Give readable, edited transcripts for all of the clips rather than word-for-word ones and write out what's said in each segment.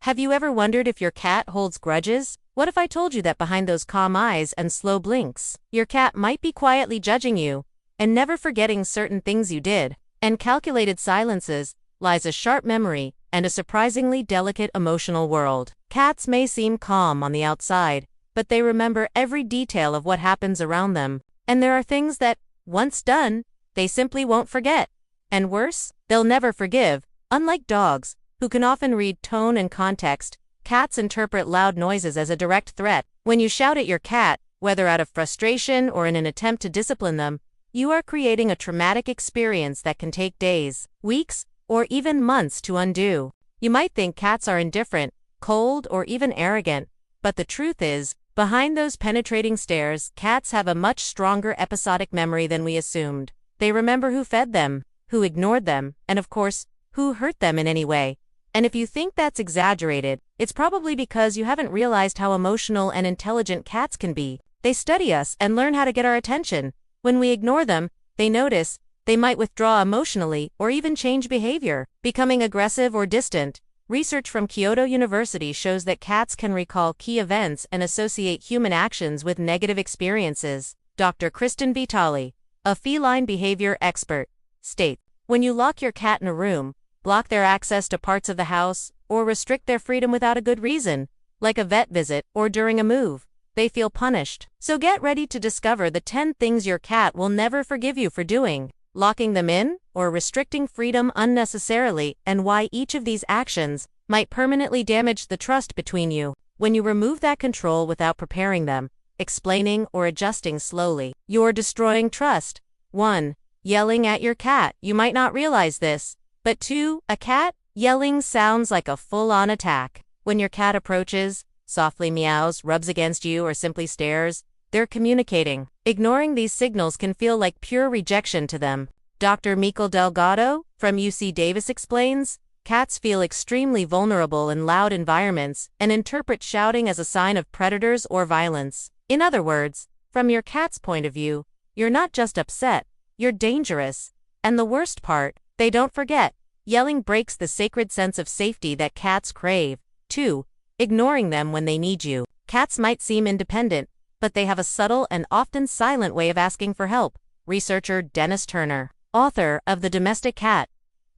Have you ever wondered if your cat holds grudges? What if I told you that behind those calm eyes and slow blinks, your cat might be quietly judging you and never forgetting certain things you did? And calculated silences lies a sharp memory and a surprisingly delicate emotional world. Cats may seem calm on the outside, but they remember every detail of what happens around them. And there are things that, once done, they simply won't forget. And worse, they'll never forgive. Unlike dogs, who can often read tone and context, cats interpret loud noises as a direct threat. When you shout at your cat, whether out of frustration or in an attempt to discipline them, you are creating a traumatic experience that can take days, weeks, or even months to undo. You might think cats are indifferent, cold, or even arrogant, but the truth is, behind those penetrating stares, cats have a much stronger episodic memory than we assumed. They remember who fed them, who ignored them, and of course, who hurt them in any way. And if you think that's exaggerated, it's probably because you haven't realized how emotional and intelligent cats can be. They study us and learn how to get our attention. When we ignore them, they notice, they might withdraw emotionally or even change behavior, becoming aggressive or distant. Research from Kyoto University shows that cats can recall key events and associate human actions with negative experiences. Dr. Kristen Vitale, a feline behavior expert, states, when you lock your cat in a room, block their access to parts of the house, or restrict their freedom without a good reason, like a vet visit or during a move, they feel punished. So get ready to discover the 10 things your cat will never forgive you for doing, locking them in, or restricting freedom unnecessarily, and why each of these actions might permanently damage the trust between you. When you remove that control without preparing them, explaining or adjusting slowly, you're destroying trust. 1. Yelling at your cat. You might not realize this, but 2. A cat yelling sounds like a full-on attack. When your cat approaches, softly meows, rubs against you, or simply stares, they're communicating. Ignoring these signals can feel like pure rejection to them. Dr. Michael Delgado from UC Davis explains, cats feel extremely vulnerable in loud environments and interpret shouting as a sign of predators or violence. In other words, from your cat's point of view, you're not just upset, you're dangerous. And the worst part, they don't forget. Yelling breaks the sacred sense of safety that cats crave. 2. Ignoring them when they need you. Cats might seem independent, but they have a subtle and often silent way of asking for help. Researcher Dennis Turner, author of The Domestic Cat,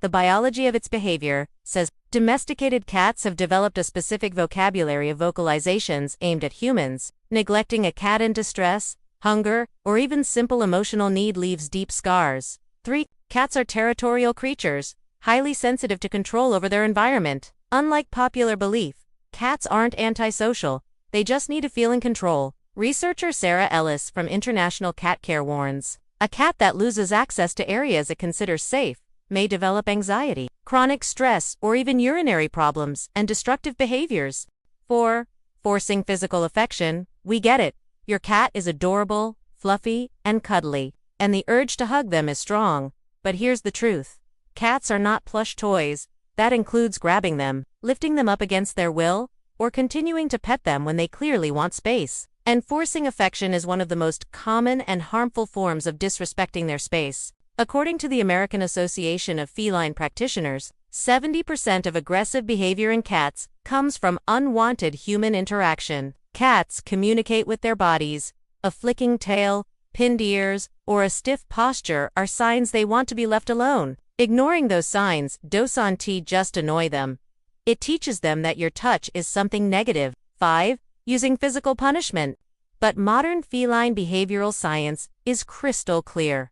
The Biology of Its Behavior, says, domesticated cats have developed a specific vocabulary of vocalizations aimed at humans. Neglecting a cat in distress, hunger, or even simple emotional need leaves deep scars. 3. Cats are territorial creatures, highly sensitive to control over their environment. Unlike popular belief, cats aren't antisocial, they just need to feel in control. Researcher Sarah Ellis from International Cat Care warns, a cat that loses access to areas it considers safe may develop anxiety, chronic stress, or even urinary problems and destructive behaviors. 4. Forcing physical affection. We get it. Your cat is adorable, fluffy, and cuddly, and the urge to hug them is strong. But here's the truth. Cats are not plush toys. That includes grabbing them, lifting them up against their will, or continuing to pet them when they clearly want space. And forcing affection is one of the most common and harmful forms of disrespecting their space. According to the American Association of Feline Practitioners, 70% of aggressive behavior in cats comes from unwanted human interaction. Cats communicate with their bodies. A flicking tail, pinned ears, or a stiff posture are signs they want to be left alone. Ignoring those signs doesn't just annoy them. It teaches them that your touch is something negative. 5. Using physical punishment. But modern feline behavioral science is crystal clear.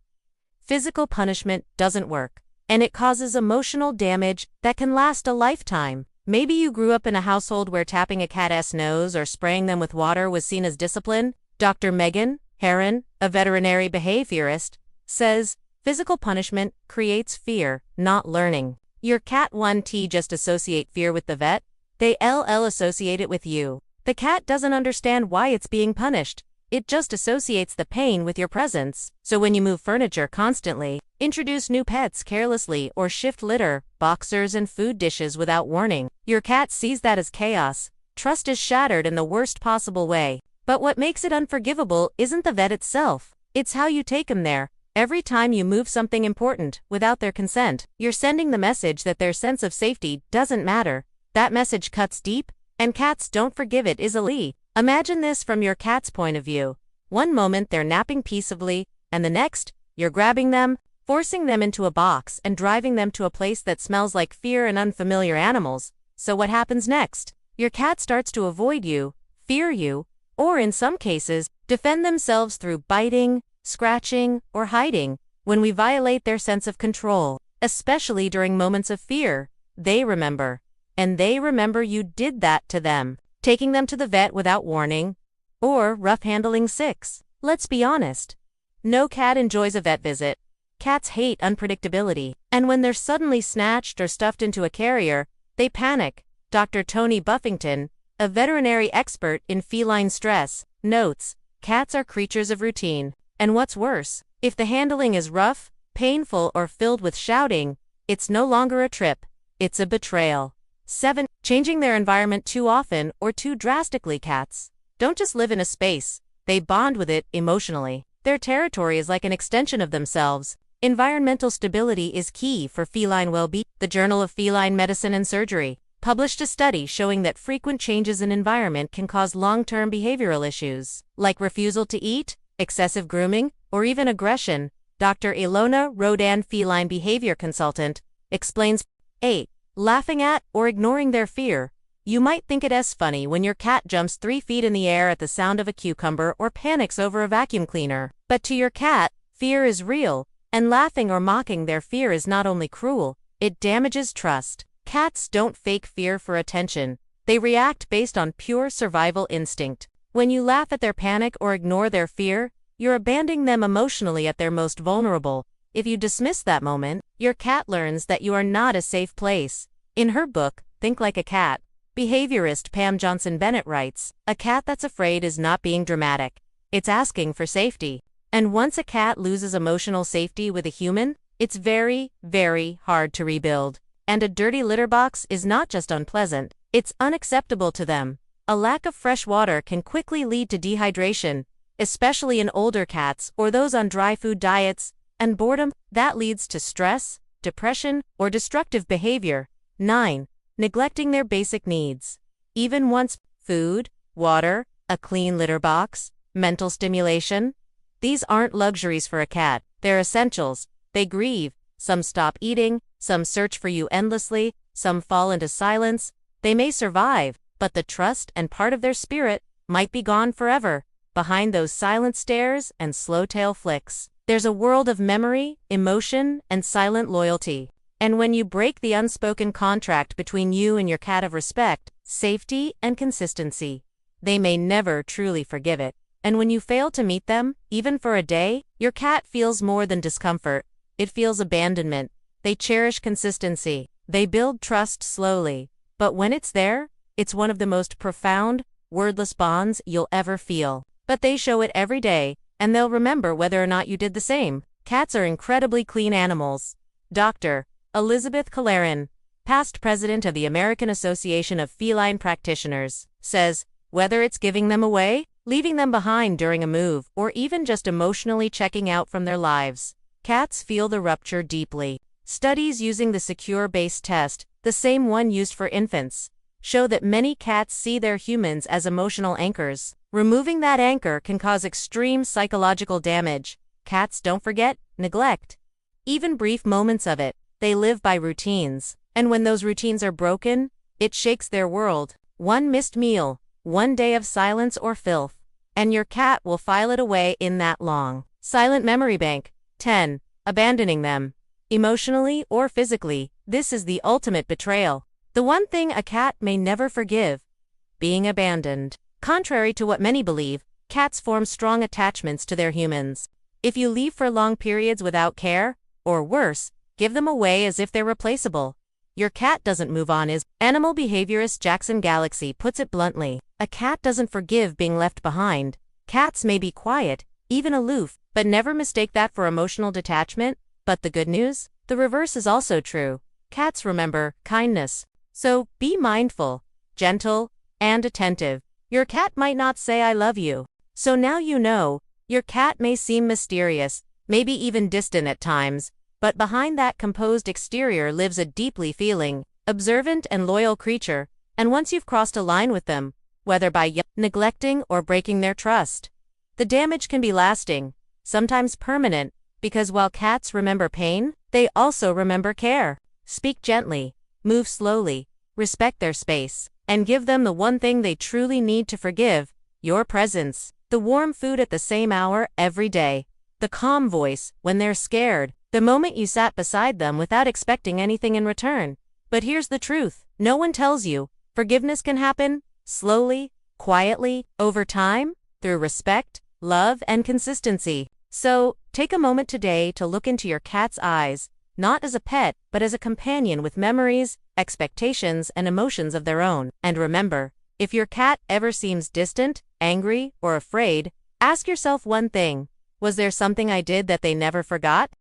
Physical punishment doesn't work, and it causes emotional damage that can last a lifetime. Maybe you grew up in a household where tapping a cat's nose or spraying them with water was seen as discipline. Dr. Megan Heron, a veterinary behaviorist, says, physical punishment creates fear, not learning. Your cat won't just associate fear with the vet, they associate it with you. The cat doesn't understand why it's being punished. It just associates the pain with your presence. So when you move furniture constantly, introduce new pets carelessly, or shift litter, boxers, and food dishes without warning, your cat sees that as chaos. Trust is shattered in the worst possible way. But what makes it unforgivable isn't the vet itself. It's how you take him there. Every time you move something important without their consent, you're sending the message that their sense of safety doesn't matter. That message cuts deep, and cats don't forgive it easily. Imagine this from your cat's point of view. One moment they're napping peaceably, and the next, you're grabbing them, forcing them into a box and driving them to a place that smells like fear and unfamiliar animals. So what happens next? Your cat starts to avoid you, fear you, or in some cases, defend themselves through biting, scratching, or hiding. When we violate their sense of control, especially during moments of fear, they remember. And they remember you did that to them, taking them to the vet without warning, or rough-handling 6. Let's be honest. No cat enjoys a vet visit. Cats hate unpredictability, and when they're suddenly snatched or stuffed into a carrier, they panic. Dr. Tony Buffington, a veterinary expert in feline stress, notes, cats are creatures of routine. And what's worse, if the handling is rough, painful, or filled with shouting, it's no longer a trip, it's a betrayal. 7. Changing their environment too often or too drastically. Cats don't just live in a space, they bond with it emotionally. Their territory is like an extension of themselves. Environmental stability is key for feline well-being. The Journal of Feline Medicine and Surgery published a study showing that frequent changes in environment can cause long-term behavioral issues, like refusal to eat, excessive grooming, or even aggression. Dr. Ilona Rodan, feline behavior consultant, explains. 8. Laughing at or ignoring their fear. You might think it as funny when your cat jumps 3 feet in the air at the sound of a cucumber or panics over a vacuum cleaner. But to your cat, fear is real, and laughing or mocking their fear is not only cruel, it damages trust. Cats don't fake fear for attention. They react based on pure survival instinct. When you laugh at their panic or ignore their fear, you're abandoning them emotionally at their most vulnerable. If you dismiss that moment, your cat learns that you are not a safe place. In her book, Think Like a Cat, behaviorist Pam Johnson-Bennett writes, a cat that's afraid is not being dramatic. It's asking for safety. And once a cat loses emotional safety with a human, it's very, very hard to rebuild. And a dirty litter box is not just unpleasant, it's unacceptable to them. A lack of fresh water can quickly lead to dehydration, especially in older cats or those on dry food diets, and boredom, that leads to stress, depression, or destructive behavior. 9. Neglecting their basic needs. Even once, food, water, a clean litter box, mental stimulation. These aren't luxuries for a cat, they're essentials. They grieve, some stop eating, some search for you endlessly, some fall into silence. They may survive, but the trust and part of their spirit might be gone forever. Behind those silent stares and slow tail flicks, there's a world of memory, emotion, and silent loyalty. And when you break the unspoken contract between you and your cat of respect, safety, and consistency, they may never truly forgive it. And when you fail to meet them, even for a day, your cat feels more than discomfort. It feels abandonment. They cherish consistency. They build trust slowly. But when it's there, it's one of the most profound, wordless bonds you'll ever feel. But they show it every day, and they'll remember whether or not you did the same. Cats are incredibly clean animals. Dr. Elizabeth Kalarin, past president of the American Association of Feline Practitioners, says, whether it's giving them away, leaving them behind during a move, or even just emotionally checking out from their lives, cats feel the rupture deeply. Studies using the Secure Base test, the same one used for infants, show that many cats see their humans as emotional anchors. Removing that anchor can cause extreme psychological damage. Cats don't forget, neglect even brief moments of it. They live by routines, and when those routines are broken, it shakes their world. One missed meal, one day of silence or filth, and your cat will file it away in that long, silent memory bank. 10. Abandoning them. Emotionally or physically, this is the ultimate betrayal. The one thing a cat may never forgive: being abandoned. Contrary to what many believe, cats form strong attachments to their humans. If you leave for long periods without care, or worse, give them away as if they're replaceable, your cat doesn't move on. Animal behaviorist Jackson Galaxy puts it bluntly, a cat doesn't forgive being left behind. Cats may be quiet, even aloof, but never mistake that for emotional detachment. But the good news? The reverse is also true. Cats remember kindness. So, be mindful, gentle, and attentive. Your cat might not say I love you. So now you know, your cat may seem mysterious, maybe even distant at times, but behind that composed exterior lives a deeply feeling, observant and loyal creature, and once you've crossed a line with them, whether by neglecting or breaking their trust, the damage can be lasting, sometimes permanent, because while cats remember pain, they also remember care. Speak gently, move slowly, respect their space, and give them the one thing they truly need to forgive: your presence. The warm food at the same hour every day, the calm voice when they're scared, the moment you sat beside them without expecting anything in return. But here's the truth: no one tells you. Forgiveness can happen slowly, quietly, over time, through respect, love, and consistency. So, take a moment today to look into your cat's eyes, not as a pet, but as a companion with memories, expectations, and emotions of their own. And remember, if your cat ever seems distant, angry, or afraid, ask yourself one thing: was there something I did that they never forgot?